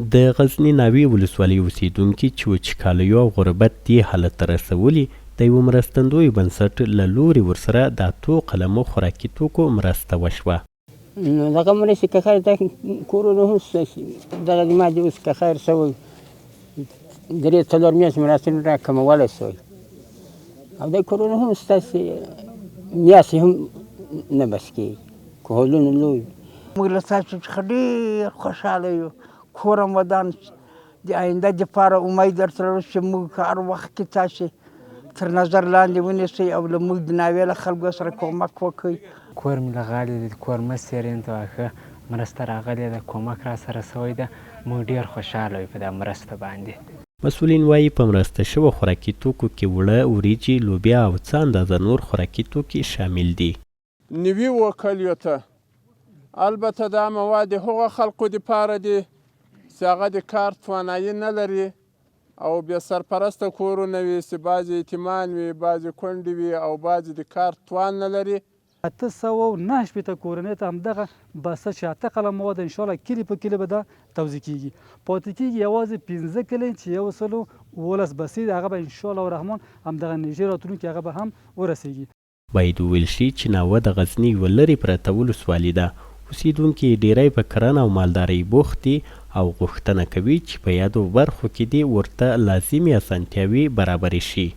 د غزني ناوې ولسوالۍ اوسېدونکي چې وچکالیو او غربت دې حالت ته رسولي د یوه مرستندوی بنسټ له لورې ورسره د اتو قلمو خوراکي توکو مرسته وشوه. دغه مرستې که خیر د کورونه اوس دغه د مادې اوس که خیر شوی 3-4 میاشتې مرستې راکمولی شوی او د کورونه هم ستاسې میاشتې هم نه بس کېږي که هولونه لوی موږ له تاسو څخه ډېر خوشحاله یو. کورم ودان د آینده دپاره امید درته لرو چې موږ هر وخت کې تاسې تر نظر لاندې ونیسئ او له موږ د ناوې له خلکو سره کومک وکړئ. کور مې له غاړې دی، کور مه څېرئ ته ښه مرسته راغلې ده، کومک را سره سوی ده. موږ ډېر خوشحاله یو په دا مرسته باندې. مسؤلین وایي په مرسته شوو خوراکي توکو کې وړه، وریجې، لوبیا او څه اندازه نور خوراکي توکي شامل دي. نوي وکلیو ته البته دا مواد هغو خلقو دپاره دي چې هغه د کار توانایي نه لري او بې سرپرسته کورونه وي چې بعضې یتیمان وي، بعضې کونډې وي او بعضې د کار توان نه لري. 809 کورنۍ ته همدغه بسته چې 8 قلم مواد انشاءالله کلي په کلي به دا توزیع کېږي. پاتې کېږي یوازې 15 کلي چې 119 بسې دي، هغه به انشاءالله الرحمن همدغه نږدې راتلونکي هغه به هم ورسېږي. باید وویل شي چې ناوه د غزني یوه لرې پرته ولسوالي ده. اوسېدونکي یې ډیری په کرنه او مالدارۍ بوخت دي او غوښتنه کوي چې په یادو برخو کې دې ورته لازمي اسانتیاوې برابرې شي.